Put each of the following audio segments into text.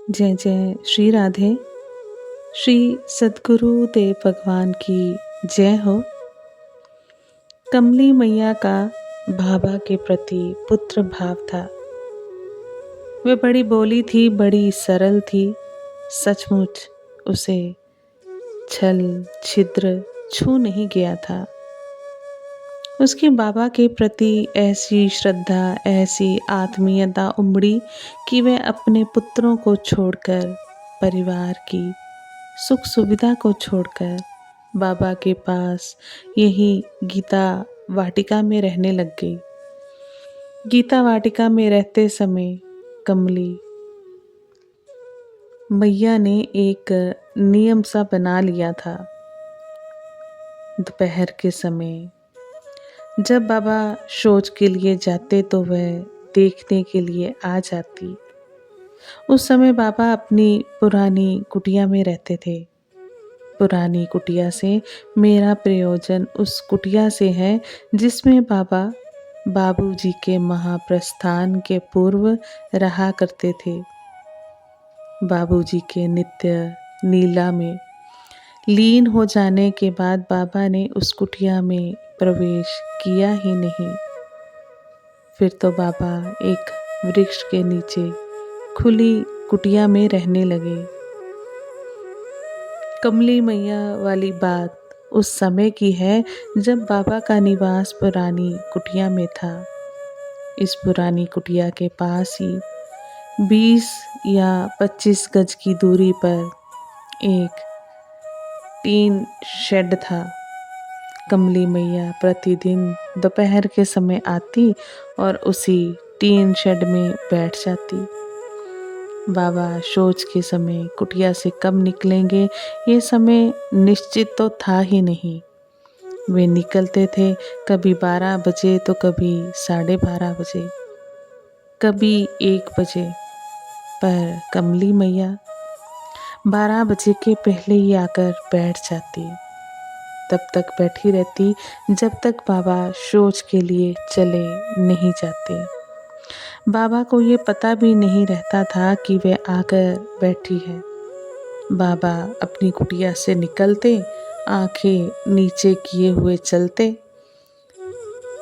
जय जय श्री राधे। श्री सद्गुरु देव भगवान की जय हो। कमली मैया का बाबा के प्रति पुत्र भाव था। वे बड़ी भोली थी, बड़ी सरल थी। सचमुच उसे छल छिद्र छू नहीं गया था। उसकी बाबा के प्रति ऐसी श्रद्धा, ऐसी आत्मीयता उमड़ी कि वह अपने पुत्रों को छोड़कर, परिवार की सुख सुविधा को छोड़कर बाबा के पास यही गीता वाटिका में रहने लग गई। गीता वाटिका में रहते समय कमली मैया ने एक नियम सा बना लिया था। दोपहर के समय जब बाबा शौच के लिए जाते तो वह देखने के लिए आ जाती। उस समय बाबा अपनी पुरानी कुटिया में रहते थे। पुरानी कुटिया से मेरा प्रयोजन उस कुटिया से है जिसमें बाबा बाबूजी के महाप्रस्थान के पूर्व रहा करते थे। बाबूजी के नित्य लीला में लीन हो जाने के बाद बाबा ने उस कुटिया में प्रवेश किया ही नहीं। फिर तो बाबा एक वृक्ष के नीचे खुली कुटिया में रहने लगे। कमली मैया वाली बात उस समय की है जब बाबा का निवास पुरानी कुटिया में था। इस पुरानी कुटिया के पास ही 20 या 25 गज की दूरी पर एक टीन शेड था। कमली मैया प्रतिदिन दोपहर के समय आती और उसी टीन शेड में बैठ जाती। बाबा शौच के समय कुटिया से कब निकलेंगे ये समय निश्चित तो था ही नहीं। वे निकलते थे कभी 12 बजे तो कभी 12:30 बजे, कभी 1 बजे। पर कमली मैया 12 बजे के पहले ही आकर बैठ जाती। तब तक बैठी रहती जब तक बाबा शौच के लिए चले नहीं जाते। बाबा को ये पता भी नहीं रहता था कि वे आकर बैठी है। बाबा अपनी कुटिया से निकलते, आंखें नीचे किए हुए चलते,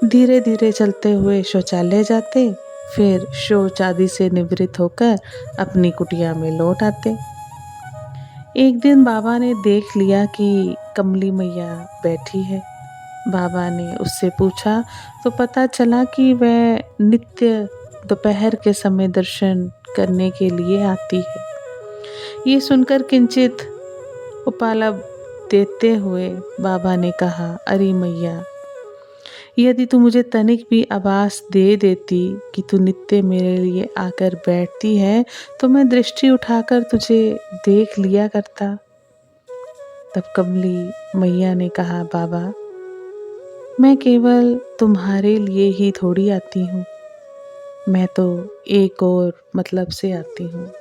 धीरे धीरे चलते हुए शौचालय जाते, फिर शौच आदि से निवृत्त होकर अपनी कुटिया में लौट आते। एक दिन बाबा ने देख लिया कि कमली मैया बैठी है। बाबा ने उससे पूछा तो पता चला कि वह नित्य दोपहर के समय दर्शन करने के लिए आती है। ये सुनकर किंचित उपालाभ देते हुए बाबा ने कहा, अरे मैया, यदि तू मुझे तनिक भी आभास दे देती कि तू नित्य मेरे लिए आकर बैठती है तो मैं दृष्टि उठाकर तुझे देख लिया करता। तब कमली मैया ने कहा, बाबा, मैं केवल तुम्हारे लिए ही थोड़ी आती हूँ, मैं तो एक और मतलब से आती हूँ।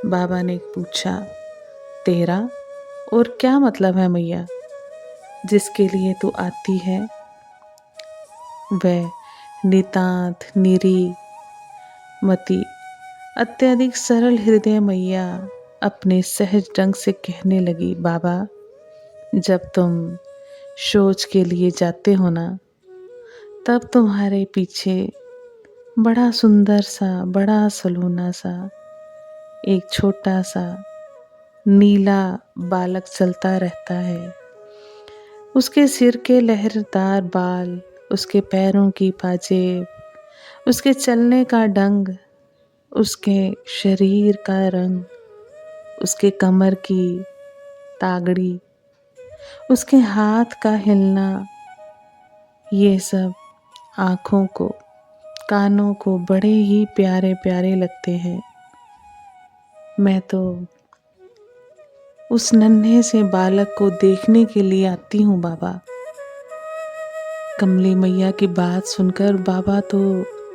बाबा ने पूछा, तेरा और क्या मतलब है मैया, जिसके लिए तू आती है? वह नितांत निरी मति अत्यधिक सरल हृदय मैया अपने सहज ढंग से कहने लगी, बाबा, जब तुम शौच के लिए जाते हो ना, तब तुम्हारे पीछे बड़ा सुंदर सा, बड़ा सलोना सा एक छोटा सा नीला बालक चलता रहता है। उसके सिर के लहरदार बाल, उसके पैरों की पाजेब, उसके चलने का ढंग, उसके शरीर का रंग, उसके कमर की तागड़ी, उसके हाथ का हिलना, ये सब आँखों को, कानों को बड़े ही प्यारे प्यारे लगते हैं। मैं तो उस नन्हे से बालक को देखने के लिए आती हूँ बाबा। कमली मैया की बात सुनकर बाबा तो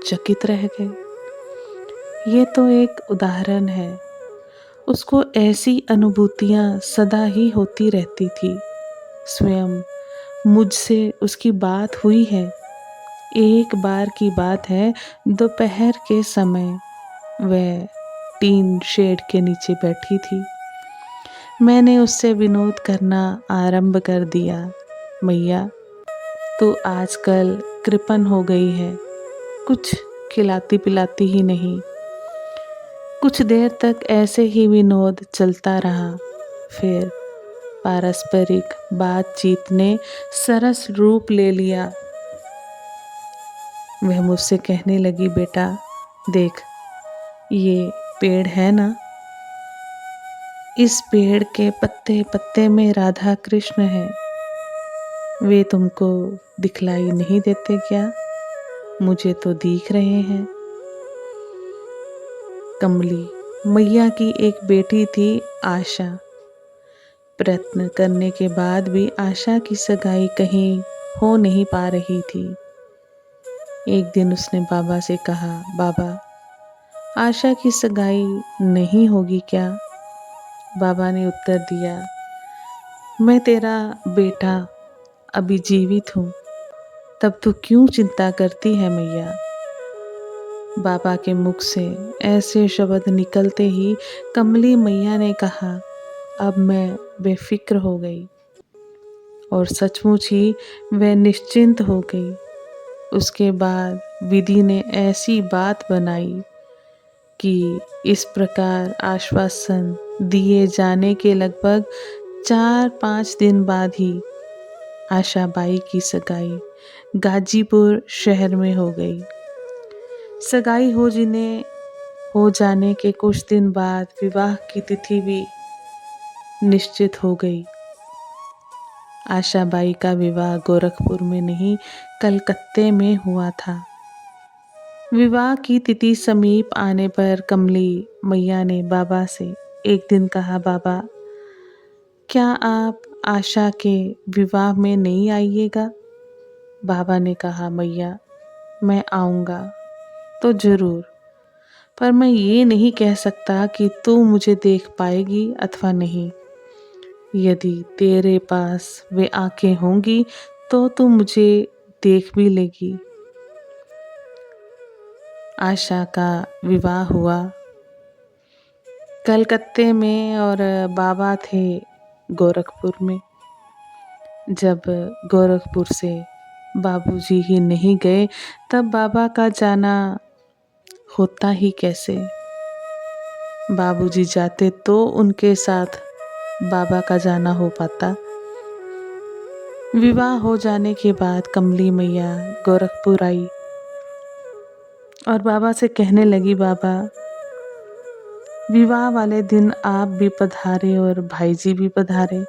चकित रह गए। ये तो एक उदाहरण है। उसको ऐसी अनुभूतियाँ सदा ही होती रहती थी। स्वयं मुझसे उसकी बात हुई है। एक बार की बात है, दोपहर के समय वह टीन शेड के नीचे बैठी थी। मैंने उससे विनोद करना आरंभ कर दिया। मैया, तू आजकल कृपण हो गई है, कुछ खिलाती पिलाती ही नहीं। कुछ देर तक ऐसे ही विनोद चलता रहा। फिर पारस्परिक बातचीत ने सरस रूप ले लिया। वह मुझसे कहने लगी, बेटा देख, ये पेड़ है ना, इस पेड़ के पत्ते पत्ते में राधा कृष्ण है। वे तुमको दिखलाई नहीं देते क्या? मुझे तो दिख रहे हैं। कमली मैया की एक बेटी थी, आशा। प्रयत्न करने के बाद भी आशा की सगाई कहीं हो नहीं पा रही थी। एक दिन उसने बाबा से कहा, बाबा, आशा की सगाई नहीं होगी क्या? बाबा ने उत्तर दिया, मैं तेरा बेटा अभी जीवित हूँ, तब तू क्यों चिंता करती है मैया? बाबा के मुख से ऐसे शब्द निकलते ही कमली मैया ने कहा, अब मैं बेफिक्र हो गई। और सचमुच ही वह निश्चिंत हो गई। उसके बाद विधि ने ऐसी बात बनाई कि इस प्रकार आश्वासन दिए जाने के लगभग 4-5 दिन बाद ही आशाबाई की सगाई गाजीपुर शहर में हो गई। सगाई हो जाने के कुछ दिन बाद विवाह की तिथि भी निश्चित हो गई। आशाबाई का विवाह गोरखपुर में नहीं, कलकत्ते में हुआ था। विवाह की तिथि समीप आने पर कमली मैया ने बाबा से एक दिन कहा, बाबा, क्या आप आशा के विवाह में नहीं आइएगा? बाबा ने कहा, मैया, मैं आऊँगा तो ज़रूर, पर मैं ये नहीं कह सकता कि तू मुझे देख पाएगी अथवा नहीं। यदि तेरे पास वे आँखें होंगी तो तू मुझे देख भी लेगी। आशा का विवाह हुआ कलकत्ते में और बाबा थे गोरखपुर में। जब गोरखपुर से बाबूजी ही नहीं गए तब बाबा का जाना होता ही कैसे? बाबूजी जाते तो उनके साथ बाबा का जाना हो पाता। विवाह हो जाने के बाद कमली मैया गोरखपुर आई और बाबा से कहने लगी, बाबा, विवाह वाले दिन आप भी पधारे और भाईजी भी पधारे।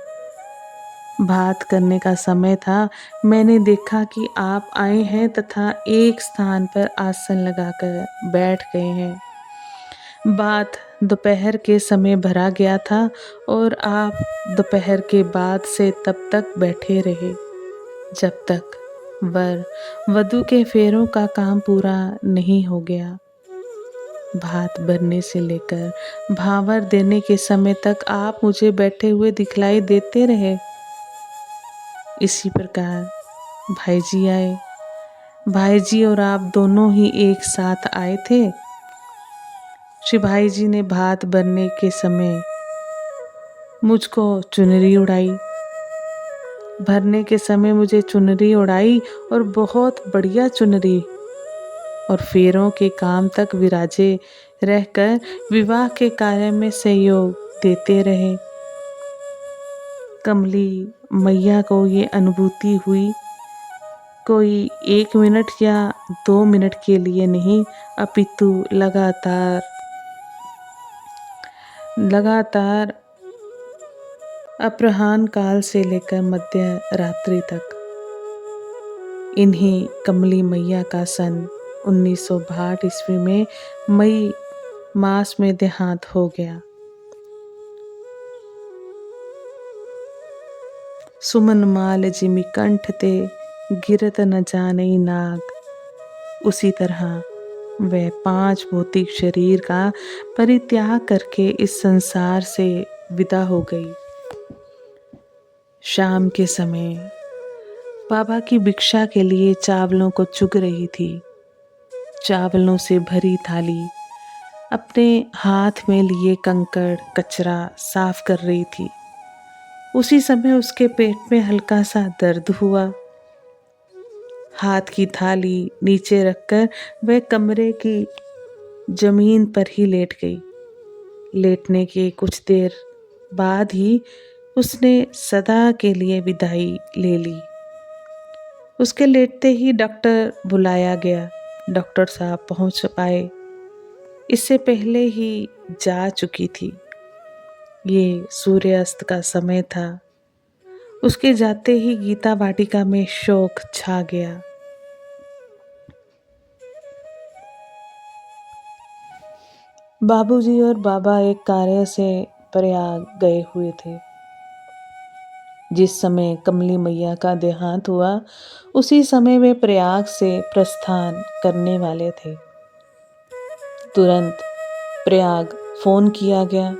बात करने का समय था, मैंने देखा कि आप आए हैं तथा एक स्थान पर आसन लगाकर बैठ गए हैं। बात दोपहर के समय भरा गया था और आप दोपहर के बाद से तब तक बैठे रहे जब तक वर वधू के फेरों का काम पूरा नहीं हो गया। भात भरने से लेकर भावर देने के समय तक आप मुझे बैठे हुए दिखलाई देते रहे। इसी प्रकार भाईजी आए। भाईजी और आप दोनों ही एक साथ आए थे। श्री भाईजी ने भात भरने के समय मुझको चुनरी उड़ाई। भरने के समय मुझे चुनरी उड़ाई और बहुत बढ़िया चुनरी, और फेरों के काम तक विराजे रहकर विवाह के कार्य में सहयोग देते रहे। कमली मैया को ये अनुभूति हुई, कोई 1 मिनट या 2 मिनट के लिए नहीं, अपितु लगातार अपराह्न काल से लेकर मध्य रात्रि तक। इन्हीं कमली मैया का सन 1962 ईस्वी में मई मास में देहांत हो गया। सुमन माल जिमि कंठ ते गिरत न जानई नाग। उसी तरह वह 5 भौतिक शरीर का परित्याग करके इस संसार से विदा हो गई। शाम के समय बाबा की भिक्षा के लिए चावलों को चुग रही थी। चावलों से भरी थाली अपने हाथ में लिए कंकड़ कचरा साफ कर रही थी। उसी समय उसके पेट में हल्का सा दर्द हुआ। हाथ की थाली नीचे रखकर वह कमरे की जमीन पर ही लेट गई। लेटने के कुछ देर बाद ही उसने सदा के लिए विदाई ले ली। उसके लेटते ही डॉक्टर बुलाया गया। डॉक्टर साहब पहुंच पाए, इससे पहले ही जा चुकी थी। ये सूर्यास्त का समय था। उसके जाते ही गीता वाटिका में शोक छा गया। बाबूजी और बाबा एक कार्य से प्रयाग गए हुए थे। जिस समय कमली मैया का देहांत हुआ, उसी समय वे प्रयाग से प्रस्थान करने वाले थे। तुरंत प्रयाग फोन किया गया।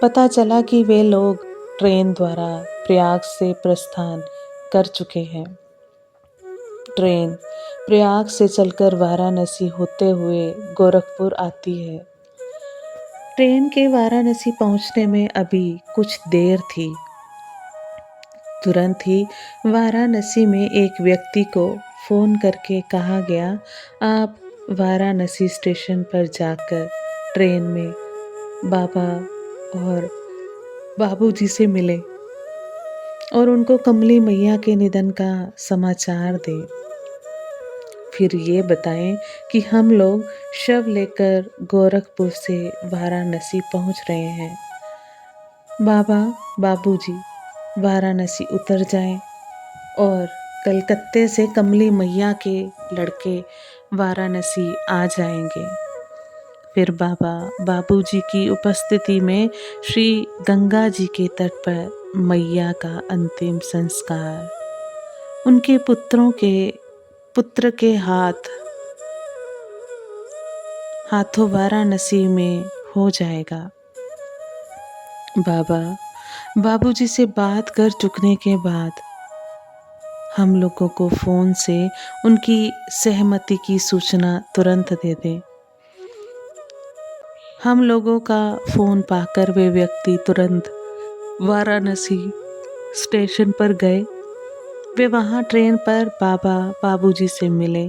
पता चला कि वे लोग ट्रेन द्वारा प्रयाग से प्रस्थान कर चुके हैं। ट्रेन प्रयाग से चलकर वाराणसी होते हुए गोरखपुर आती है। ट्रेन के वाराणसी पहुंचने में अभी कुछ देर थी। तुरंत ही वाराणसी में एक व्यक्ति को फोन करके कहा गया, आप वाराणसी स्टेशन पर जाकर ट्रेन में बाबा और बाबूजी से मिले और उनको कमली मैया के निधन का समाचार दें। फिर ये बताएं कि हम लोग शव लेकर गोरखपुर से वाराणसी पहुंच रहे हैं। बाबा बाबूजी वाराणसी उतर जाएं और कलकत्ते से कमली मैया के लड़के वाराणसी आ जाएंगे। फिर बाबा बाबूजी की उपस्थिति में श्री गंगा जी के तट पर मैया का अंतिम संस्कार उनके पुत्र के हाथों वाराणसी में हो जाएगा। बाबा बाबूजी से बात कर चुकने के बाद हम लोगों को फोन से उनकी सहमति की सूचना तुरंत दे दें। हम लोगों का फोन पाकर वे व्यक्ति तुरंत वाराणसी स्टेशन पर गए। वे वहां ट्रेन पर बाबा बाबूजी से मिले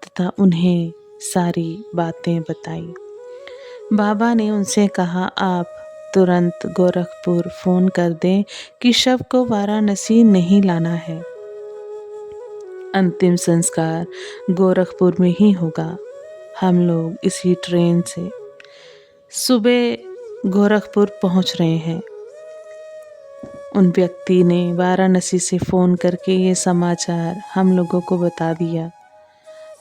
तथा उन्हें सारी बातें बताई। बाबा ने उनसे कहा, आप तुरंत गोरखपुर फोन कर दें कि शव को वाराणसी नहीं लाना है। अंतिम संस्कार गोरखपुर में ही होगा। हम लोग इसी ट्रेन से सुबह गोरखपुर पहुंच रहे हैं। उन व्यक्ति ने वाराणसी से फोन करके ये समाचार हम लोगों को बता दिया।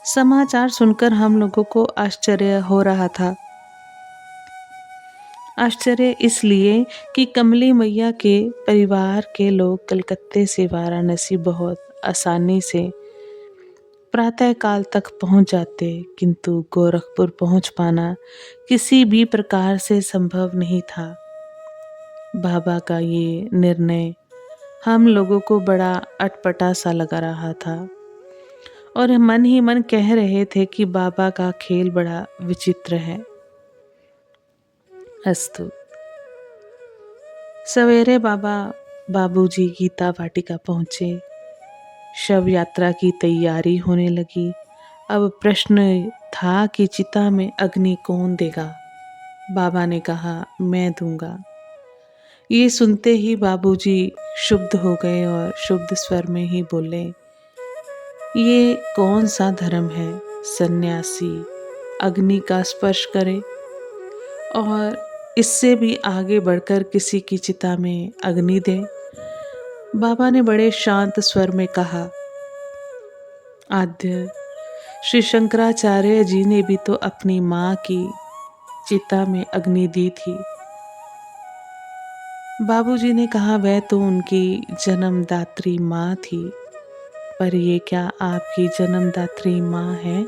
समाचार सुनकर हम लोगों को आश्चर्य हो रहा था। आश्चर्य इसलिए कि कमली मैया के परिवार के लोग कलकत्ते से वाराणसी बहुत आसानी से प्रातः काल तक पहुंच जाते, किंतु गोरखपुर पहुंच पाना किसी भी प्रकार से संभव नहीं था। बाबा का ये निर्णय हम लोगों को बड़ा अटपटा सा लगा रहा था और मन ही मन कह रहे थे कि बाबा का खेल बड़ा विचित्र है। अस्तु। सवेरे बाबा बाबूजी गीता वाटिका पहुंचे। शव यात्रा की तैयारी होने लगी। अब प्रश्न था कि चिता में अग्नि कौन देगा। बाबा ने कहा, मैं दूंगा। ये सुनते ही बाबूजी क्षुब्ध हो गए और शुद्ध स्वर में ही बोले, ये कौन सा धर्म है, सन्यासी अग्नि का स्पर्श करे और इससे भी आगे बढ़कर किसी की चिता में अग्नि दे। बाबा ने बड़े शांत स्वर में कहा, आद्य श्री शंकराचार्य जी ने भी तो अपनी माँ की चिता में अग्नि दी थी। बाबूजी ने कहा, वह तो उनकी जन्मदात्री माँ थी, पर ये क्या आपकी जन्मदात्री माँ है?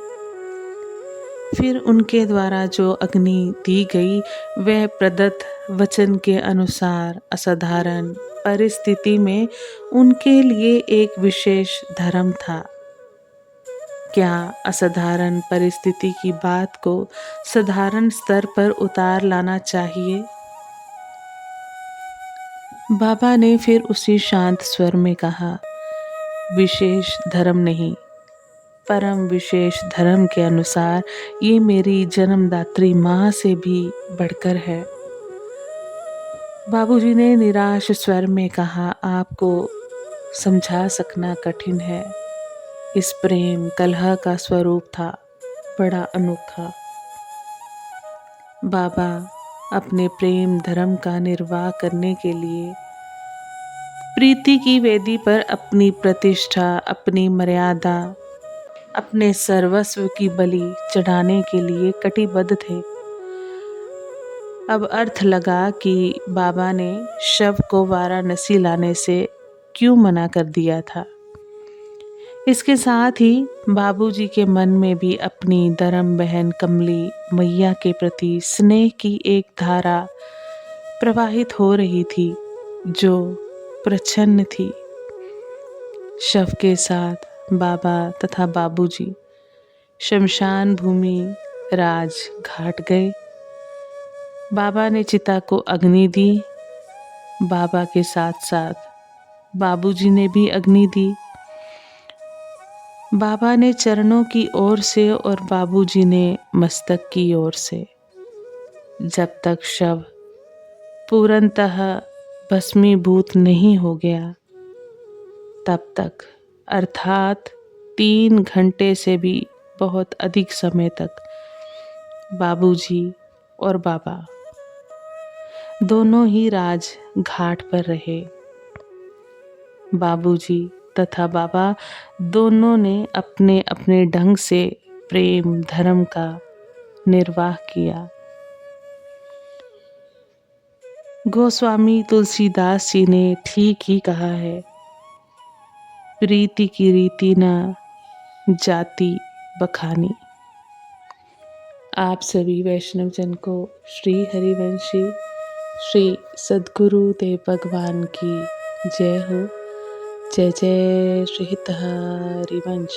फिर उनके द्वारा जो अग्नि दी गई वह प्रदत्त वचन के अनुसार असाधारण परिस्थिति में उनके लिए एक विशेष धर्म था। क्या असाधारण परिस्थिति की बात को साधारण स्तर पर उतार लाना चाहिए? बाबा ने फिर उसी शांत स्वर में कहा, विशेष धर्म नहीं, परम विशेष धर्म के अनुसार ये मेरी जन्मदात्री माँ से भी बढ़कर है। बाबूजी ने निराश स्वर में कहा, आपको समझा सकना कठिन है। इस प्रेम कलह का स्वरूप था बड़ा अनोखा। बाबा अपने प्रेम धर्म का निर्वाह करने के लिए प्रीति की वेदी पर अपनी प्रतिष्ठा, अपनी मर्यादा, अपने सर्वस्व की बलि चढ़ाने के लिए कटिबद्ध थे। अब अर्थ लगा कि बाबा ने शव को वाराणसी लाने से क्यों मना कर दिया था। इसके साथ ही बाबूजी के मन में भी अपनी धर्म बहन कमली मैया के प्रति स्नेह की एक धारा प्रवाहित हो रही थी जो प्रच्छन्न थी। शव के साथ बाबा तथा बाबूजी शमशान भूमि राज घाट गए। बाबा ने चिता को अग्नि दी। बाबा के साथ साथ बाबूजी ने भी अग्नि दी। बाबा ने चरणों की ओर से और बाबूजी ने मस्तक की ओर से। जब तक शव पूर्णतः भस्मीभूत नहीं हो गया तब तक, अर्थात 3 घंटे से भी बहुत अधिक समय तक, बाबूजी और बाबा दोनों ही राज घाट पर रहे। बाबूजी तथा बाबा दोनों ने अपने अपने ढंग से प्रेम धर्म का निर्वाह किया। गोस्वामी तुलसीदास जी ने ठीक ही कहा है, प्रीति की रीति न जाति बखानी। आप सभी वैष्णव जन को श्री हरिवंशी श्री सद्गुरु देव भगवान की जय हो। जय जय श्री हरिवंश।